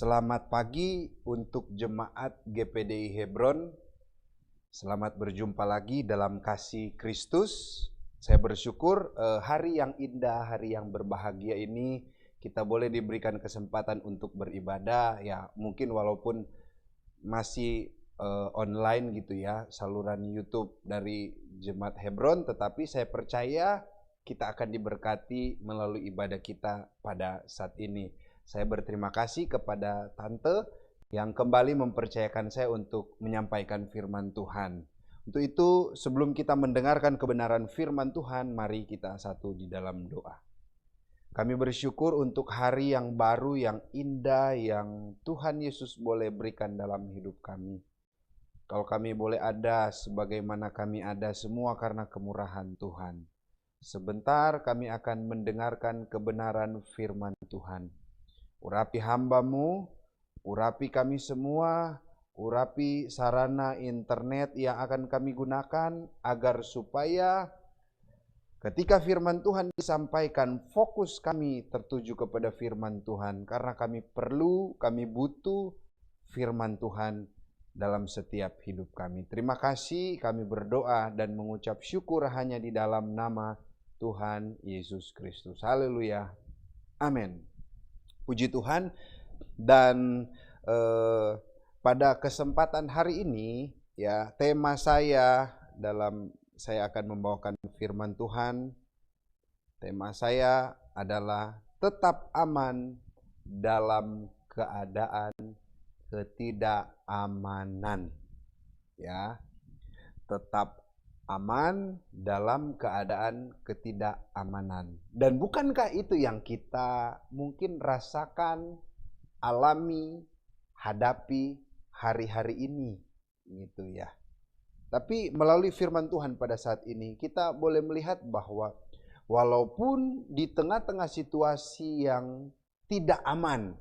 Selamat pagi untuk jemaat GPDI Hebron. Selamat berjumpa lagi dalam kasih Kristus. Saya bersyukur hari yang indah, hari yang berbahagia ini kita boleh diberikan kesempatan untuk beribadah. Ya, mungkin walaupun masih online gitu ya, saluran YouTube dari jemaat Hebron, tetapi saya percaya kita akan diberkati melalui ibadah kita pada saat ini. Saya berterima kasih kepada Tante yang kembali mempercayakan saya untuk menyampaikan firman Tuhan. Untuk itu, sebelum kita mendengarkan kebenaran firman Tuhan, mari kita satu di dalam doa. Kami bersyukur untuk hari yang baru, yang indah, yang Tuhan Yesus boleh berikan dalam hidup kami. Kalau kami boleh ada sebagaimana kami ada, semua karena kemurahan Tuhan. Sebentar kami akan mendengarkan kebenaran firman Tuhan. Urapi hamba-Mu, urapi kami semua, urapi sarana internet yang akan kami gunakan, agar supaya ketika firman Tuhan disampaikan, fokus kami tertuju kepada firman Tuhan. Karena kami perlu, kami butuh firman Tuhan dalam setiap hidup kami. Terima kasih, kami berdoa dan mengucap syukur hanya di dalam nama Tuhan Yesus Kristus. Haleluya. Amin. Puji Tuhan. Dan pada kesempatan hari ini ya, tema saya akan membawakan firman Tuhan. Tema saya adalah tetap aman dalam keadaan ketidakamanan. Ya. Tetap aman dalam keadaan ketidakamanan. Dan bukankah itu yang kita mungkin rasakan, alami, hadapi hari-hari ini gitu ya. Tapi melalui firman Tuhan pada saat ini kita boleh melihat bahwa walaupun di tengah-tengah situasi yang tidak aman,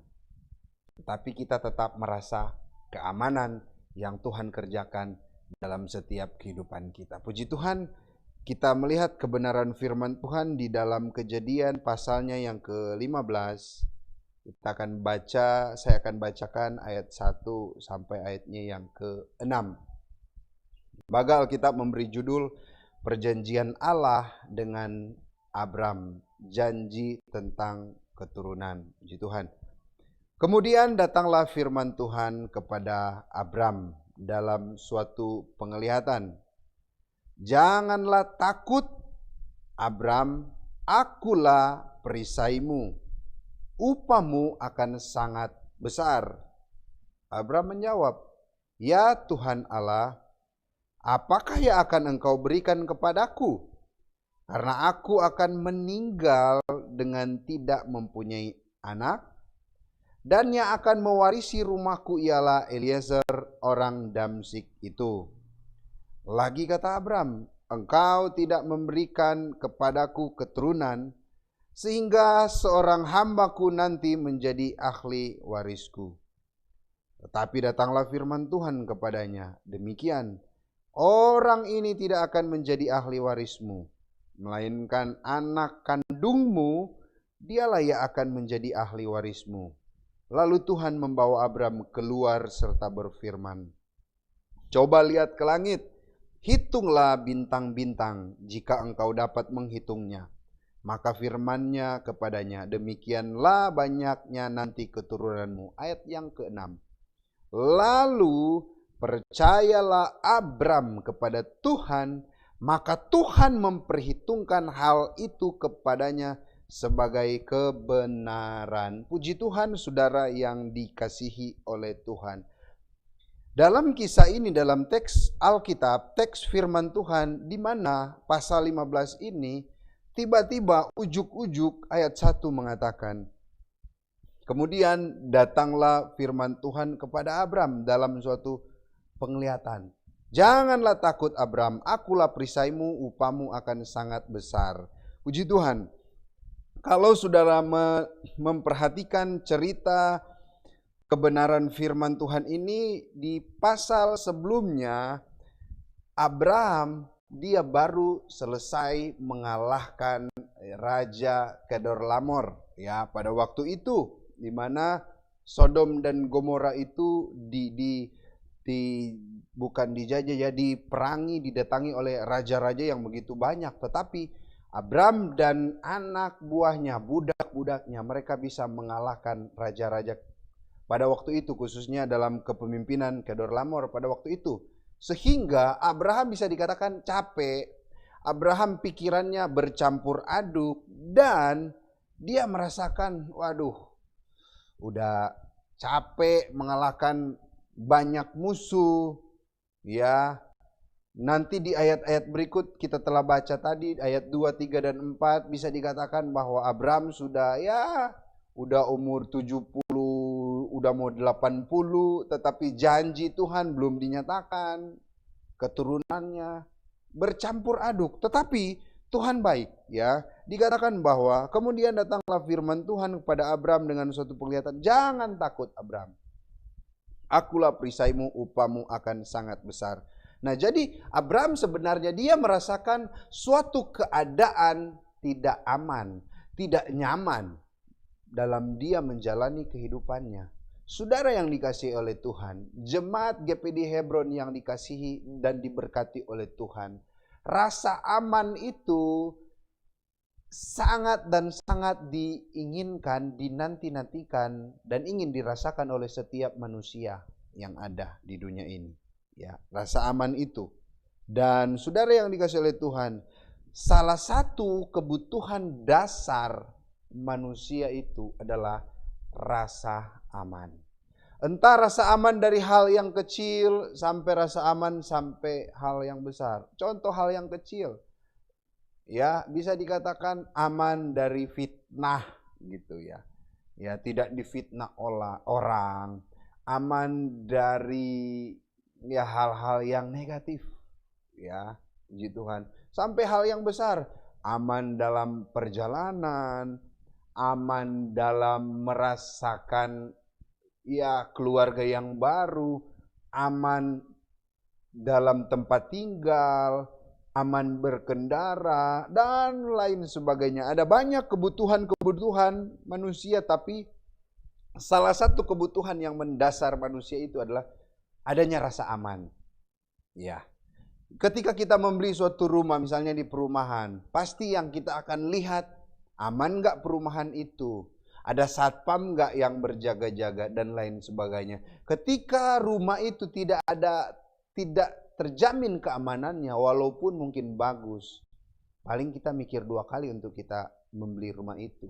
tapi kita tetap merasa keamanan yang Tuhan kerjakan dalam setiap kehidupan kita. Puji Tuhan, kita melihat kebenaran firman Tuhan di dalam Kejadian pasalnya yang ke-15. Kita akan baca, saya akan bacakan ayat 1 sampai ayatnya yang ke-6. Lembaga Alkitab memberi judul Perjanjian Allah dengan Abram, janji tentang keturunan. Puji Tuhan. Kemudian datanglah firman Tuhan kepada Abram dalam suatu penglihatan. Janganlah takut, Abram, akulah perisaimu. Upahmu akan sangat besar. Abram menjawab, ya Tuhan Allah, apakah yang akan engkau berikan kepadaku? Karena aku akan meninggal dengan tidak mempunyai anak. Dan yang akan mewarisi rumahku ialah Eliezer orang Damsyik itu. Lagi kata Abram, engkau tidak memberikan kepadaku keturunan, sehingga seorang hambaku nanti menjadi ahli warisku. Tetapi datanglah firman Tuhan kepadanya, demikian, orang ini tidak akan menjadi ahli warismu, melainkan anak kandungmu, dialah yang akan menjadi ahli warismu. Lalu Tuhan membawa Abram keluar serta berfirman, coba lihat ke langit, hitunglah bintang-bintang jika engkau dapat menghitungnya. Maka firman-Nya kepadanya, demikianlah banyaknya nanti keturunanmu. Ayat yang ke-6. Lalu percayalah Abram kepada Tuhan, maka Tuhan memperhitungkan hal itu kepadanya sebagai kebenaran. Puji Tuhan, saudara yang dikasihi oleh Tuhan. Dalam kisah ini, dalam teks Alkitab, teks firman Tuhan, di mana pasal 15 ini, tiba-tiba ujuk-ujuk ayat 1 mengatakan, kemudian datanglah firman Tuhan kepada Abram dalam suatu penglihatan. Janganlah takut Abram, akulah perisaimu, upahmu akan sangat besar. Puji Tuhan. Kalau saudara memperhatikan cerita kebenaran firman Tuhan ini, di pasal sebelumnya Abraham dia baru selesai mengalahkan Raja Kedorlaomer ya pada waktu itu, di mana Sodom dan Gomora itu bukan dijajah ya, diperangi, didatangi oleh raja-raja yang begitu banyak. Tetapi Abram dan anak buahnya, budak-budaknya, mereka bisa mengalahkan raja-raja pada waktu itu, khususnya dalam kepemimpinan Kedorlaomer pada waktu itu. Sehingga Abraham bisa dikatakan capek. Abraham pikirannya bercampur aduk dan dia merasakan, waduh, udah capek mengalahkan banyak musuh, ya. Nanti di ayat-ayat berikut kita telah baca tadi, ayat 2, 3, dan 4, bisa dikatakan bahwa Abraham sudah umur 70, udah mau 80, tetapi janji Tuhan belum dinyatakan, keturunannya bercampur aduk. Tetapi Tuhan baik, ya. Dikatakan bahwa kemudian datanglah firman Tuhan kepada Abram dengan suatu penglihatan, jangan takut Abram, akulah perisaimu, upamu akan sangat besar. Nah, jadi Abram sebenarnya dia merasakan suatu keadaan tidak aman, tidak nyaman dalam dia menjalani kehidupannya. Saudara yang dikasihi oleh Tuhan, jemaat GPD Hebron yang dikasihi dan diberkati oleh Tuhan, rasa aman itu sangat dan sangat diinginkan, dinanti-nantikan, dan ingin dirasakan oleh setiap manusia yang ada di dunia ini. Ya, rasa aman itu. Dan saudara yang dikasihi oleh Tuhan, salah satu kebutuhan dasar manusia itu adalah rasa aman. Entah rasa aman dari hal yang kecil sampai rasa aman sampai hal yang besar. Contoh hal yang kecil, ya, bisa dikatakan aman dari fitnah gitu ya. Ya, tidak difitnah oleh orang, aman dari ya hal-hal yang negatif, ya, puji Tuhan. Sampai hal yang besar, aman dalam perjalanan, aman dalam merasakan ya keluarga yang baru, aman dalam tempat tinggal, aman berkendara, dan lain sebagainya. Ada banyak kebutuhan-kebutuhan manusia, tapi salah satu kebutuhan yang mendasar manusia itu adalah adanya rasa aman. Ya. Ketika kita membeli suatu rumah, misalnya di perumahan, pasti yang kita akan lihat, aman nggak perumahan itu? Ada satpam nggak yang berjaga-jaga dan lain sebagainya. Ketika rumah itu tidak terjamin keamanannya, walaupun mungkin bagus, paling kita mikir 2 kali untuk kita membeli rumah itu.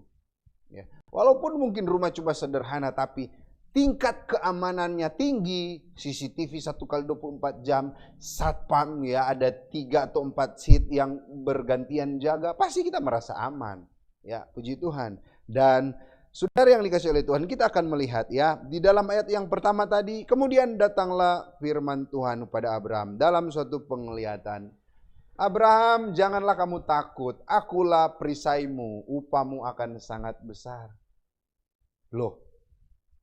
Ya. Walaupun mungkin rumah cuma sederhana, tapi tingkat keamanannya tinggi, CCTV 1x24 jam, satpam ya ada 3 atau 4 seat yang bergantian jaga, pasti kita merasa aman. Ya, puji Tuhan. Dan saudara yang dikasihi oleh Tuhan, kita akan melihat ya di dalam ayat yang pertama tadi, kemudian datanglah firman Tuhan kepada Abraham dalam suatu penglihatan. Abraham, janganlah kamu takut, akulah perisaimu, upamu akan sangat besar. Loh,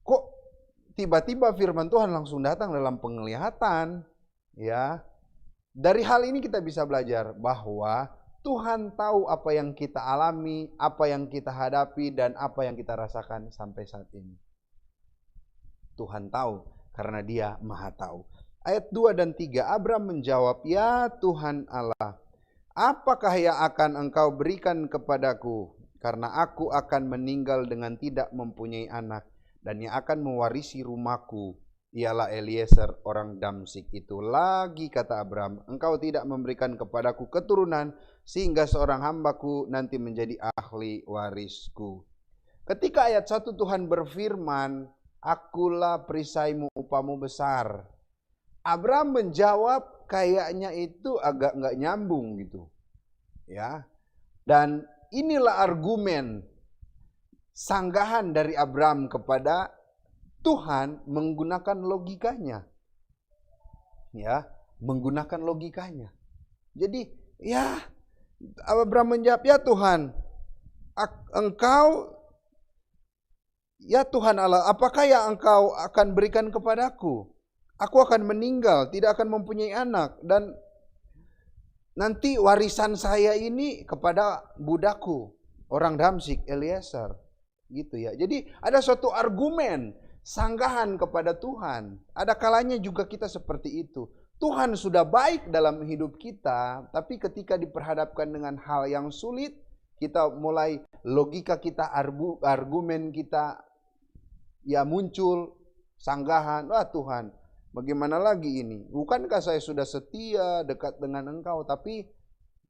kok tiba-tiba firman Tuhan langsung datang dalam penglihatan, ya. Dari hal ini kita bisa belajar bahwa Tuhan tahu apa yang kita alami, apa yang kita hadapi, dan apa yang kita rasakan sampai saat ini. Tuhan tahu karena Dia Maha Tahu. Ayat 2 dan 3, Abram menjawab, "Ya Tuhan Allah, apakah yang akan Engkau berikan kepadaku? Karena aku akan meninggal dengan tidak mempunyai anak. Dan yang akan mewarisi rumahku ialah Eliezer orang Damsyik itu." Lagi kata Abram, "Engkau tidak memberikan kepadaku keturunan, sehingga seorang hambaku nanti menjadi ahli warisku." Ketika ayat 1 Tuhan berfirman, "Akulah perisaimu, upamu besar." Abram menjawab kayaknya itu agak nggak nyambung gitu. Ya. Dan inilah argumen sanggahan dari Abram kepada Tuhan menggunakan logikanya. Ya, menggunakan logikanya. Jadi, ya Abram menjawab, "Ya Tuhan, Engkau, ya Tuhan Allah, apakah yang Engkau akan berikan kepadaku? Aku akan meninggal, tidak akan mempunyai anak, dan nanti warisan saya ini kepada budakku, orang Damsyik, Eliezer." Gitu ya. Jadi ada suatu argumen sanggahan kepada Tuhan. Ada kalanya juga kita seperti itu. Tuhan sudah baik dalam hidup kita, tapi ketika diperhadapkan dengan hal yang sulit, kita mulai logika kita, argumen kita ya muncul sanggahan. Wah Tuhan, bagaimana lagi ini? Bukankah saya sudah setia dekat dengan Engkau, tapi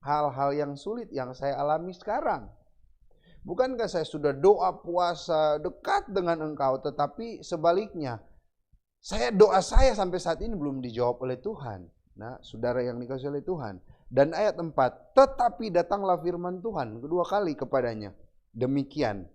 hal-hal yang sulit yang saya alami sekarang. Bukankah saya sudah doa puasa dekat dengan Engkau, tetapi sebaliknya doa saya sampai saat ini belum dijawab oleh Tuhan. Nah, saudara yang dikasihi oleh Tuhan. Dan ayat 4, tetapi datanglah firman Tuhan kedua kali kepadanya. Demikian,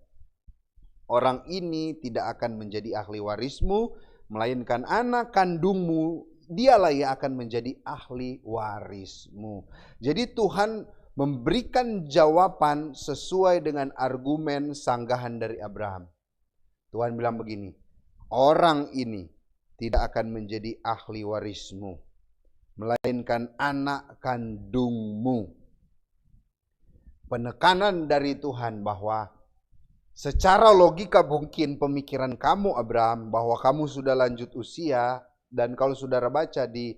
orang ini tidak akan menjadi ahli warismu, melainkan anak kandungmu, dialah yang akan menjadi ahli warismu. Jadi Tuhan memberikan jawaban sesuai dengan argumen sanggahan dari Abraham. Tuhan bilang begini, orang ini tidak akan menjadi ahli warismu, melainkan anak kandungmu. Penekanan dari Tuhan bahwa secara logika mungkin pemikiran kamu Abraham bahwa kamu sudah lanjut usia, dan kalau saudara baca di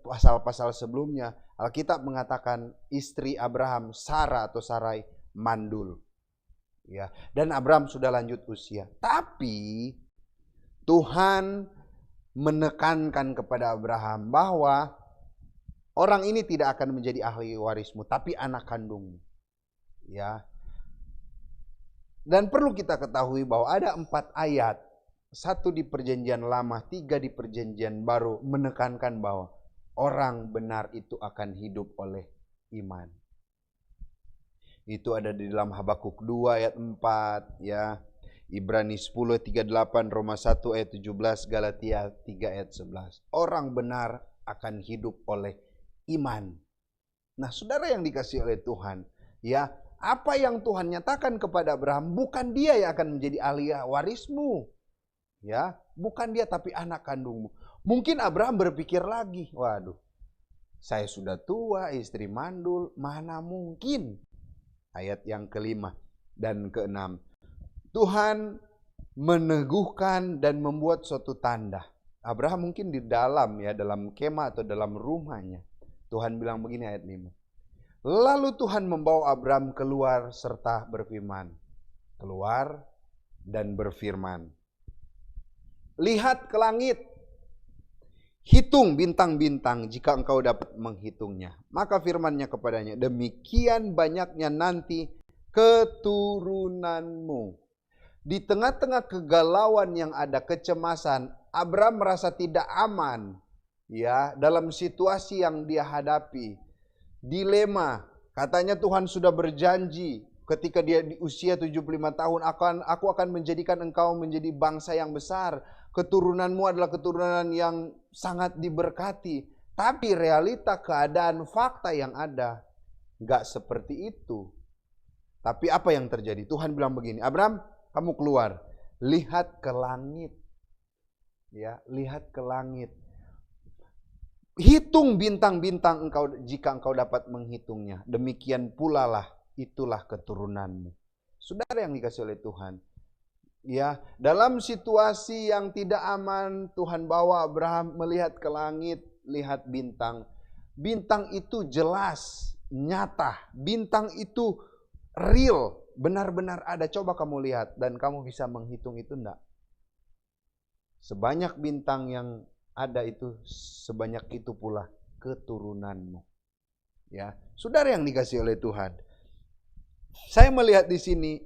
pasal-pasal sebelumnya, Alkitab mengatakan istri Abraham, Sarah atau Sarai, mandul. Ya, dan Abraham sudah lanjut usia. Tapi Tuhan menekankan kepada Abraham bahwa orang ini tidak akan menjadi ahli warismu, tapi anak kandungmu. Ya. Dan perlu kita ketahui bahwa ada 4 ayat, 1 di perjanjian lama, 3 di perjanjian baru, menekankan bahwa orang benar itu akan hidup oleh iman. Itu ada di dalam Habakuk 2 ayat 4, ya. Ibrani 10:38, Roma 1 ayat 17, Galatia 3 ayat 11. Orang benar akan hidup oleh iman. Nah, saudara yang dikasihi oleh Tuhan, ya, apa yang Tuhan nyatakan kepada Abraham, bukan dia yang akan menjadi ahli warismu. Ya, bukan dia tapi anak kandungmu. Mungkin Abraham berpikir lagi, waduh, saya sudah tua, istri mandul, mana mungkin. Ayat yang ke-5 dan ke-6. Tuhan meneguhkan dan membuat suatu tanda. Abraham mungkin di dalam kemah atau dalam rumahnya. Tuhan bilang begini ayat 5. Lalu Tuhan membawa Abraham keluar serta berfirman. Keluar dan berfirman. Lihat ke langit. Hitung bintang-bintang jika engkau dapat menghitungnya. Maka firman-Nya kepadanya, demikian banyaknya nanti keturunanmu. Di tengah-tengah kegalauan yang ada, kecemasan, Abraham merasa tidak aman, ya, dalam situasi yang dia hadapi. Dilema, katanya Tuhan sudah berjanji ketika dia di usia 75 tahun, aku akan menjadikan engkau menjadi bangsa yang besar. Keturunanmu adalah keturunan yang sangat diberkati. Tapi realita keadaan fakta yang ada gak seperti itu. Tapi apa yang terjadi? Tuhan bilang begini, Abraham, kamu keluar, lihat ke langit. Ya, lihat ke langit. Hitung bintang-bintang engkau jika engkau dapat menghitungnya. Demikian pula lah, itulah keturunanmu. Saudara yang dikasihi oleh Tuhan, ya, dalam situasi yang tidak aman, Tuhan bawa Abraham melihat ke langit, lihat bintang. Bintang itu jelas, nyata. Bintang itu real, benar-benar ada. Coba kamu lihat dan kamu bisa menghitung itu enggak? Sebanyak bintang yang ada itu, sebanyak itu pula keturunanmu. Ya, saudara yang dikasihi oleh Tuhan, saya melihat di sini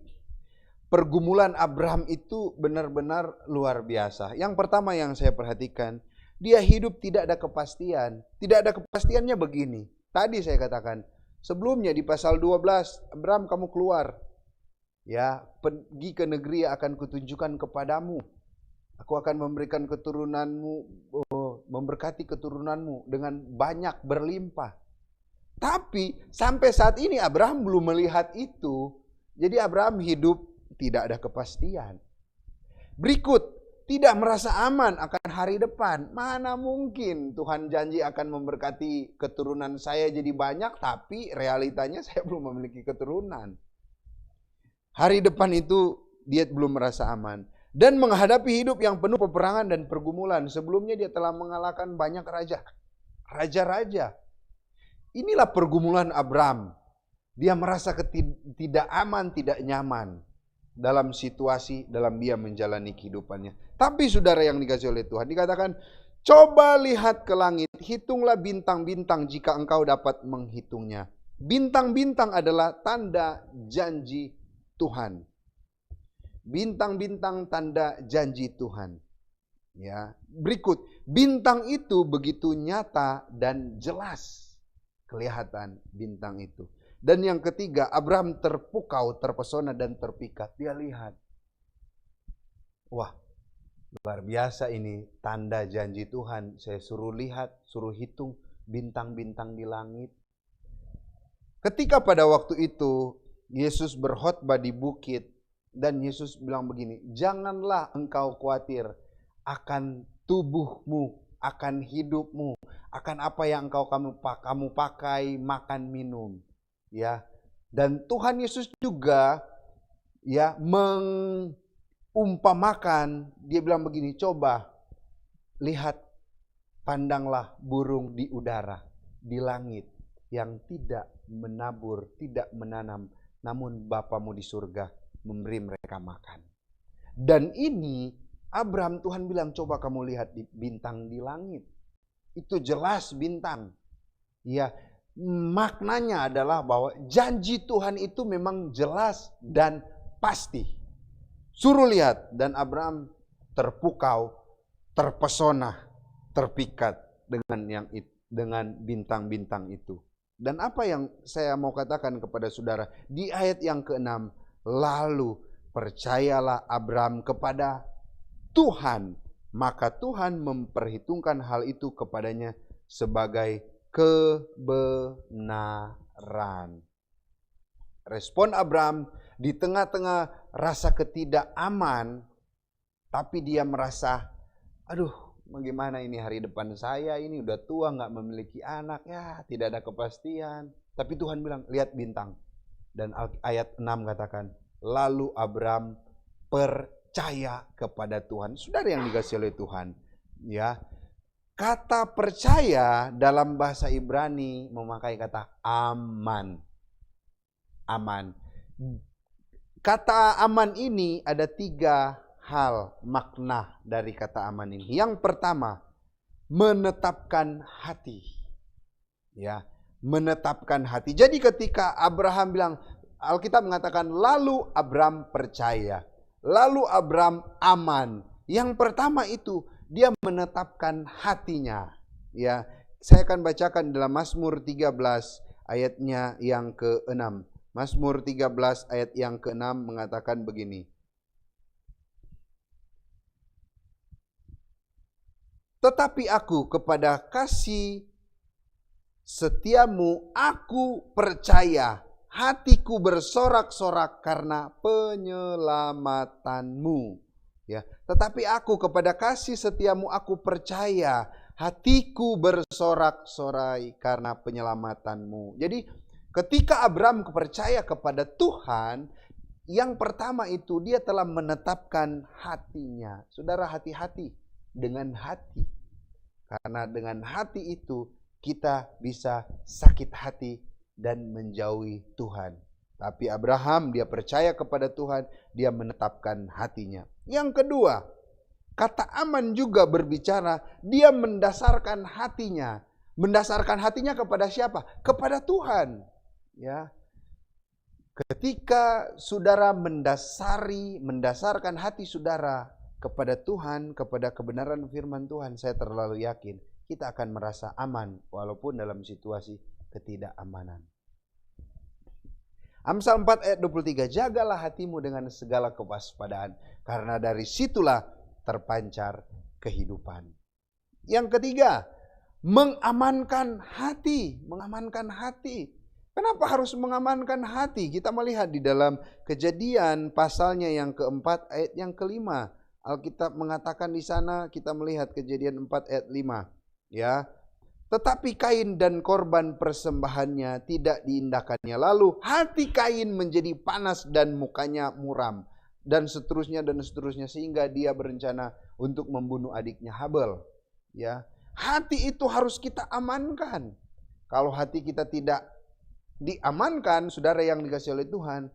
pergumulan Abraham itu benar-benar luar biasa. Yang pertama yang saya perhatikan, dia hidup tidak ada kepastian. Tidak ada kepastiannya begini. Tadi saya katakan, sebelumnya di pasal 12, Abraham kamu keluar. Ya, pergi ke negeri yang akan kutunjukkan kepadamu. Aku akan memberikan keturunanmu, memberkati keturunanmu dengan banyak berlimpah. Tapi sampai saat ini Abraham belum melihat itu. Jadi Abraham hidup tidak ada kepastian. Berikut, tidak merasa aman akan hari depan. Mana mungkin Tuhan janji akan memberkati keturunan saya jadi banyak, tapi realitanya saya belum memiliki keturunan. Hari depan itu dia belum merasa aman. dan menghadapi hidup yang penuh peperangan dan pergumulan. Sebelumnya dia telah mengalahkan banyak raja-raja. Inilah pergumulan Abram. Dia merasa tidak aman, tidak nyaman dalam situasi, dalam dia menjalani kehidupannya. Tapi saudara yang dikasihi oleh Tuhan, dikatakan, coba lihat ke langit, hitunglah bintang-bintang jika engkau dapat menghitungnya. Bintang-bintang adalah tanda janji Tuhan. Bintang-bintang tanda janji Tuhan. Ya, berikut, bintang itu begitu nyata dan jelas kelihatan bintang itu. Dan yang ketiga, Abraham terpukau, terpesona dan terpikat. Dia lihat, wah, luar biasa ini tanda janji Tuhan. Saya suruh lihat, suruh hitung bintang-bintang di langit. Ketika pada waktu itu Yesus berkhotbah di bukit, dan Yesus bilang begini, janganlah engkau khawatir akan tubuhmu, akan hidupmu, akan apa yang kamu pakai, makan, minum. Ya, dan Tuhan Yesus juga ya mengumpamakan, dia bilang begini, coba lihat, pandanglah burung di udara, di langit, yang tidak menabur, tidak menanam, namun Bapamu di surga memberi mereka makan. Dan ini Abraham, Tuhan bilang, coba kamu lihat di bintang di langit. Itu jelas bintang. Ya, maknanya adalah bahwa janji Tuhan itu memang jelas dan pasti. Suruh lihat, dan Abraham terpukau, terpesona, terpikat dengan bintang-bintang itu. Dan apa yang saya mau katakan kepada saudara di ayat yang ke-6, lalu percayalah Abraham kepada Tuhan, maka Tuhan memperhitungkan hal itu kepadanya sebagai kebenaran. Respon Abraham di tengah-tengah rasa ketidakaman, tapi dia merasa, aduh, bagaimana ini hari depan saya, ini udah tua, gak memiliki anak, ya tidak ada kepastian. Tapi Tuhan bilang, lihat bintang. Dan ayat 6 katakan, lalu Abraham percaya kepada Tuhan. Saudara yang dikasihi oleh Tuhan, ya, kata percaya dalam bahasa Ibrani memakai kata aman. Aman. Kata aman ini ada 3 hal makna dari kata aman ini. Yang pertama, menetapkan hati. Ya, menetapkan hati. Jadi ketika Abraham bilang, Alkitab mengatakan lalu Abraham percaya. Lalu Abraham aman. Yang pertama itu dia menetapkan hatinya. Ya, saya akan bacakan dalam Mazmur 13 ayatnya yang ke-6. Mazmur 13 ayat yang ke-6 mengatakan begini. Tetapi aku kepada kasih setiamu aku percaya. Hatiku bersorak-sorak karena penyelamatanmu. Ya, tetapi aku kepada kasih setiamu aku percaya. Hatiku bersorak-sorai karena penyelamatanmu. Jadi ketika Abraham percaya kepada Tuhan, yang pertama itu dia telah menetapkan hatinya. Saudara, hati-hati dengan hati. Karena dengan hati itu kita bisa sakit hati dan menjauhi Tuhan. Tapi Abraham dia percaya kepada Tuhan, dia menetapkan hatinya. Yang kedua, kata aman juga berbicara, dia mendasarkan hatinya. Mendasarkan hatinya kepada siapa? Kepada Tuhan. Ya. Ketika saudara mendasarkan hati saudara kepada Tuhan, kepada kebenaran firman Tuhan, saya terlalu yakin kita akan merasa aman walaupun dalam situasi ketidakamanan. Amsal 4 ayat 23, jagalah hatimu dengan segala kewaspadaan, karena dari situlah terpancar kehidupan. Yang ketiga, mengamankan hati. Mengamankan hati. Kenapa harus mengamankan hati? Kita melihat di dalam Kejadian pasalnya yang keempat ayat yang kelima. Alkitab mengatakan di sana, kita melihat Kejadian 4 ayat 5. Ya. Tetapi Kain dan korban persembahannya tidak diindahkannya. Lalu hati Kain menjadi panas dan mukanya muram. dan seterusnya sehingga dia berencana untuk membunuh adiknya Habel. Ya, hati itu harus kita amankan. Kalau hati kita tidak diamankan, saudara yang dikasihi oleh Tuhan,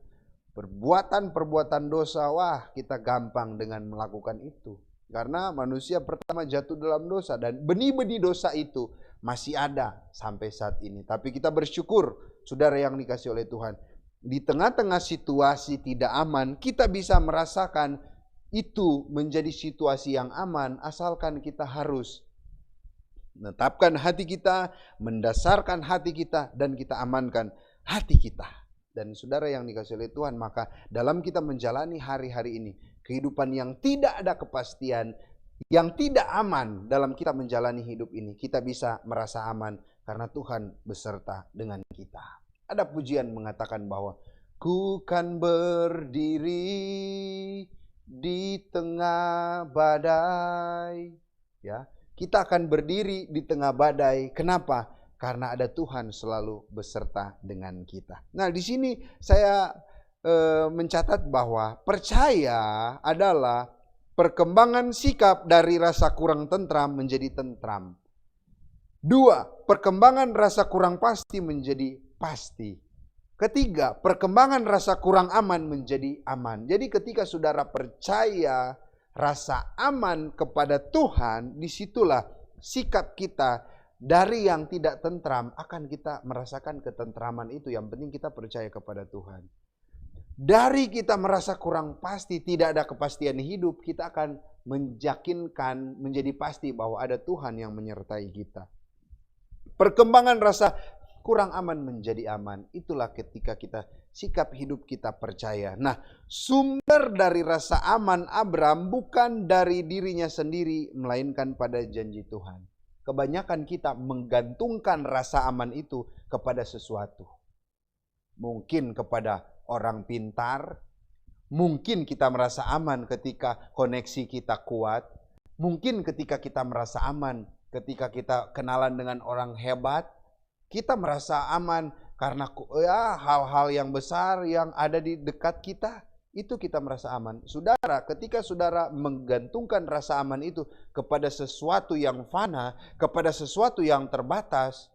perbuatan-perbuatan dosa, wah kita gampang dengan melakukan itu. Karena manusia pertama jatuh dalam dosa dan benih-benih dosa itu masih ada sampai saat ini. Tapi kita bersyukur, saudara yang dikasihi oleh Tuhan, di tengah-tengah situasi tidak aman, kita bisa merasakan itu menjadi situasi yang aman, asalkan kita harus menetapkan hati kita, mendasarkan hati kita, dan kita amankan hati kita. Dan saudara yang dikasihi oleh Tuhan, maka dalam kita menjalani hari-hari ini, kehidupan yang tidak ada kepastian, yang tidak aman dalam kita menjalani hidup ini, kita bisa merasa aman karena Tuhan beserta dengan kita. Ada pujian mengatakan bahwa ku kan berdiri di tengah badai. Ya, kita akan berdiri di tengah badai. Kenapa? Karena ada Tuhan selalu beserta dengan kita. Nah, di sini saya mencatat bahwa percaya adalah perkembangan sikap dari rasa kurang tentram menjadi tentram. 2, perkembangan rasa kurang pasti menjadi pasti. 3, perkembangan rasa kurang aman menjadi aman. Jadi ketika saudara percaya rasa aman kepada Tuhan, disitulah sikap kita dari yang tidak tentram akan kita merasakan ketentraman itu. Yang penting kita percaya kepada Tuhan. Dari kita merasa kurang pasti, tidak ada kepastian hidup, kita akan menyakinkan menjadi pasti bahwa ada Tuhan yang menyertai kita. Perkembangan rasa kurang aman menjadi aman. Itulah ketika kita sikap hidup kita percaya. Nah, sumber dari rasa aman Abram bukan dari dirinya sendiri, melainkan pada janji Tuhan. Kebanyakan kita menggantungkan rasa aman itu kepada sesuatu. Mungkin kepada orang pintar, mungkin kita merasa aman ketika koneksi kita kuat, mungkin ketika kita merasa aman ketika kita kenalan dengan orang hebat, kita merasa aman karena hal-hal yang besar yang ada di dekat kita, itu kita merasa aman. Saudara, ketika saudara menggantungkan rasa aman itu kepada sesuatu yang fana, kepada sesuatu yang terbatas,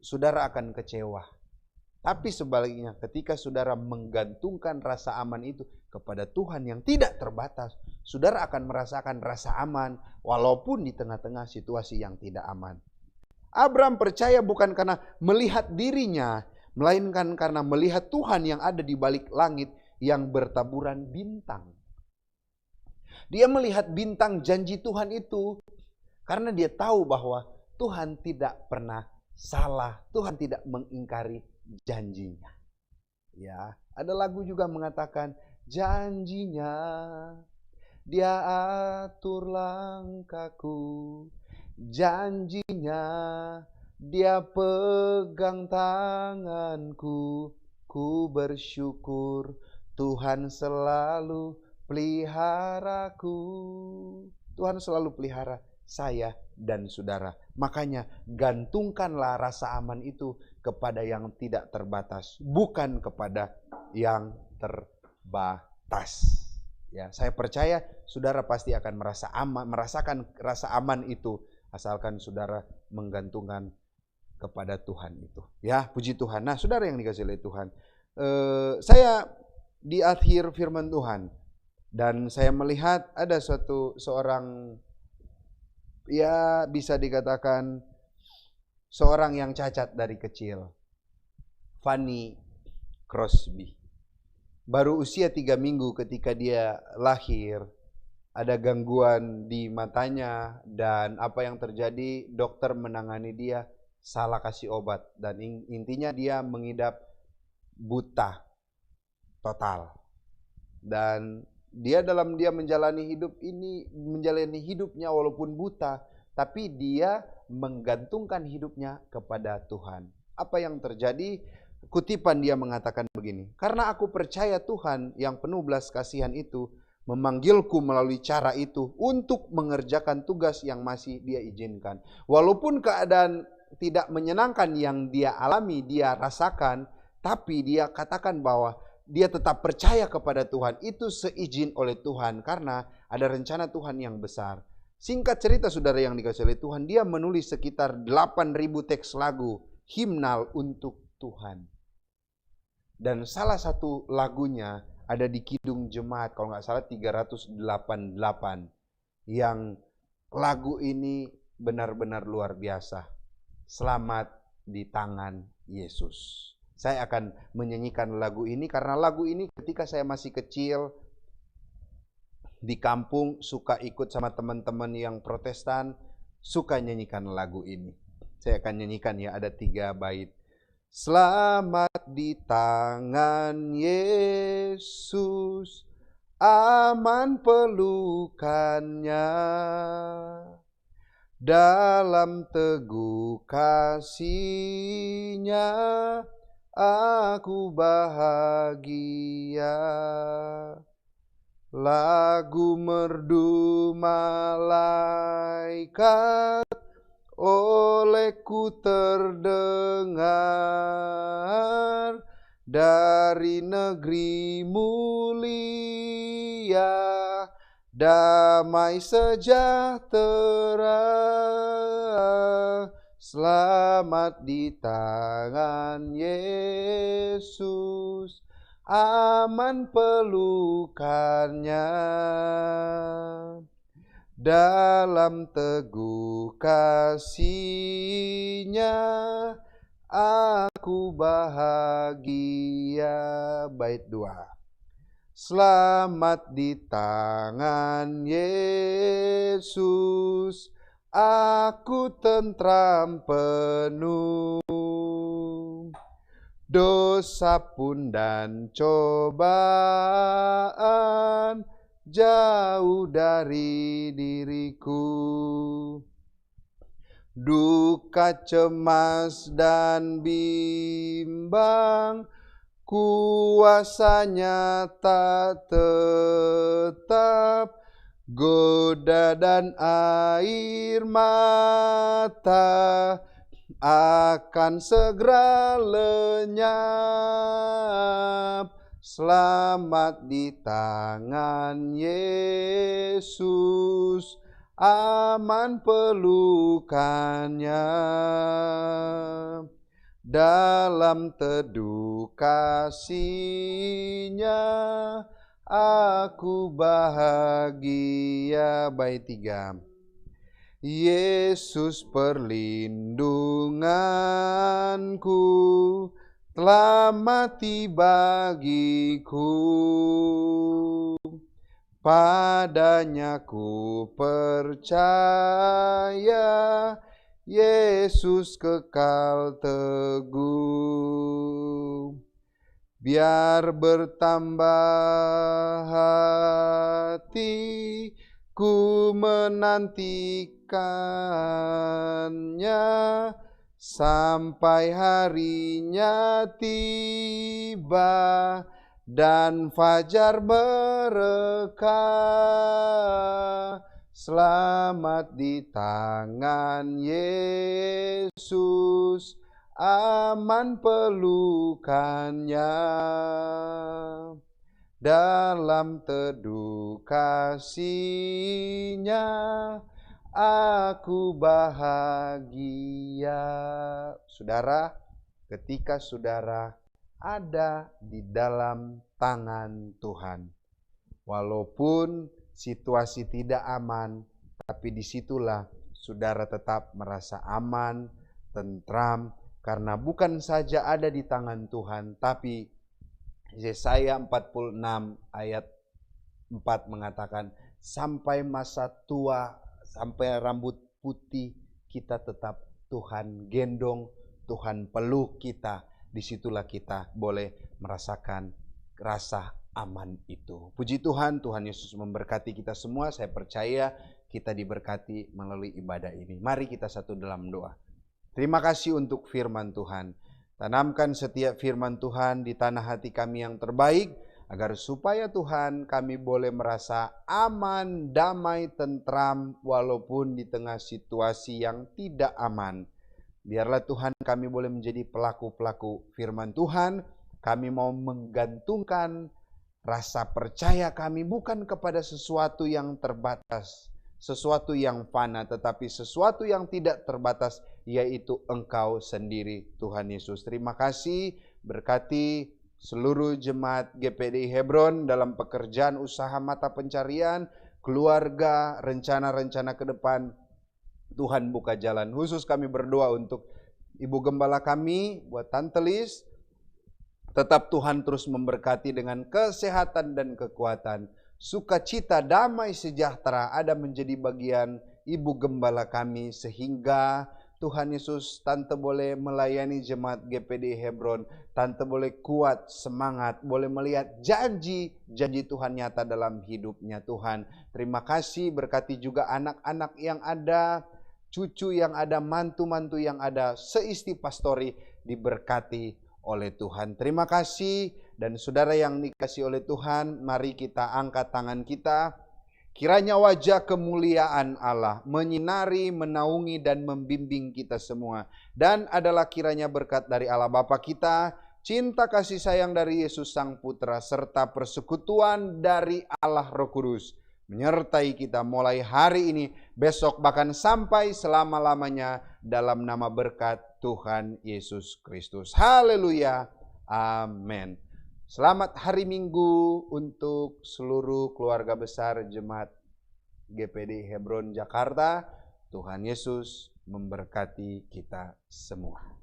saudara akan kecewa. Tapi sebaliknya, ketika saudara menggantungkan rasa aman itu kepada Tuhan yang tidak terbatas, saudara akan merasakan rasa aman walaupun di tengah-tengah situasi yang tidak aman. Abram percaya bukan karena melihat dirinya, melainkan karena melihat Tuhan yang ada di balik langit yang bertaburan bintang. Dia melihat bintang janji Tuhan itu karena dia tahu bahwa Tuhan tidak pernah salah, Tuhan tidak mengingkari janjinya. Ya, ada lagu juga mengatakan janjinya dia atur langkahku, janjinya dia pegang tanganku, ku bersyukur Tuhan selalu peliharaku. Tuhan selalu pelihara saya dan saudara. Makanya gantungkanlah rasa aman itu kepada yang tidak terbatas, bukan kepada yang terbatas. Ya, saya percaya saudara pasti akan merasa aman, merasakan rasa aman itu asalkan saudara menggantungkan kepada Tuhan itu. Ya, puji Tuhan. Nah, saudara yang dikasihi oleh Tuhan, saya di akhir firman Tuhan dan saya melihat ada seorang ya bisa dikatakan seorang yang cacat dari kecil, Fanny Crosby. Baru usia 3 minggu ketika dia lahir, ada gangguan di matanya dan apa yang terjadi, dokter menangani dia, salah kasih obat dan intinya dia mengidap buta total. Dan dia menjalani hidup ini, menjalani hidupnya walaupun buta, tapi dia menggantungkan hidupnya kepada Tuhan. Apa yang terjadi? Kutipan dia mengatakan begini, karena aku percaya Tuhan yang penuh belas kasihan itu memanggilku melalui cara itu untuk mengerjakan tugas yang masih dia izinkan. Walaupun keadaan tidak menyenangkan yang dia alami, dia rasakan, tapi dia katakan bahwa dia tetap percaya kepada Tuhan, itu seizin oleh Tuhan karena ada rencana Tuhan yang besar. Singkat cerita saudara yang dikasihi oleh Tuhan, dia menulis sekitar 8.000 teks lagu himnal untuk Tuhan. Dan salah satu lagunya ada di Kidung Jemaat, kalau nggak salah 388. Yang lagu ini benar-benar luar biasa. Selamat di tangan Yesus. Saya akan menyanyikan lagu ini karena lagu ini ketika saya masih kecil di kampung suka ikut sama teman-teman yang Protestan, suka nyanyikan lagu ini. Saya akan nyanyikan ya, ada 3 bait. Selamat di tangan Yesus, aman pelukannya, dalam teguh kasih-Nya aku bahagia. Lagu merdu malaikat olehku terdengar, dari negeri mulia damai sejahtera. Selamat di tangan Yesus, aman pelukannya, dalam teguh kasih-Nya aku bahagia. Bait 2. Selamat di tangan Yesus, aku tentram penuh, dosa pun dan cobaan jauh dari diriku. Duka, cemas, dan bimbang, kuasanya tak tetap, goda dan air mata akan segera lenyap. Selamat di tangan Yesus, aman pelukannya, dalam teduh kasih-Nya aku bahagia. Bait 3. Yesus perlindunganku, telah mati bagiku, padanya ku percaya, Yesus kekal teguh. Biar bertambah hati ku menantikannya, sampai harinya tiba dan fajar berkah. Selamat di tangan Yesus, aman pelukannya, dalam teduh kasih-Nya aku bahagia. Saudara, ketika saudara ada di dalam tangan Tuhan, walaupun situasi tidak aman, tapi disitulah saudara tetap merasa aman, tentram, karena bukan saja ada di tangan Tuhan, tapi Yesaya 46 ayat 4 mengatakan, sampai masa tua, sampai rambut putih, kita tetap Tuhan gendong, Tuhan peluk kita. Disitulah kita boleh merasakan rasa aman itu. Puji Tuhan, Tuhan Yesus memberkati kita semua. Saya percaya kita diberkati melalui ibadah ini. Mari kita satu dalam doa. Terima kasih untuk firman Tuhan. Tanamkan setiap firman Tuhan di tanah hati kami yang terbaik, agar supaya Tuhan kami boleh merasa aman, damai, tentram, walaupun di tengah situasi yang tidak aman. Biarlah Tuhan kami boleh menjadi pelaku-pelaku firman Tuhan, Kami mau menggantungkan rasa percaya kami bukan kepada sesuatu yang terbatas, sesuatu yang fana, tetapi sesuatu yang tidak terbatas, yaitu Engkau sendiri, Tuhan Yesus. Terima kasih, berkati seluruh jemaat GPDI Hebron dalam pekerjaan usaha mata pencarian, keluarga, rencana-rencana ke depan. Tuhan buka jalan. Khusus kami berdoa untuk Ibu Gembala kami, buat Tante Lis. Tetap Tuhan terus memberkati dengan kesehatan dan kekuatan. Sukacita, damai, sejahtera ada menjadi bagian Ibu Gembala kami. Sehingga Tuhan Yesus, Tante boleh melayani jemaat GPD Hebron. Tante boleh kuat, semangat, boleh melihat janji Tuhan nyata dalam hidupnya Tuhan. Terima kasih, berkati juga anak-anak yang ada, cucu yang ada, mantu-mantu yang ada, seisti pastori diberkati oleh Tuhan. Terima kasih, dan saudara yang dikasihi oleh Tuhan, mari kita angkat tangan kita. Kiranya wajah kemuliaan Allah menyinari, menaungi, dan membimbing kita semua. Dan adalah kiranya berkat dari Allah Bapa kita, cinta kasih sayang dari Yesus Sang Putra, serta persekutuan dari Allah Roh Kudus menyertai kita mulai hari ini, besok, bahkan sampai selama-lamanya, dalam nama berkat Tuhan Yesus Kristus. Haleluya. Amin. Selamat hari Minggu untuk seluruh keluarga besar jemaat GPD Hebron Jakarta. Tuhan Yesus memberkati kita semua.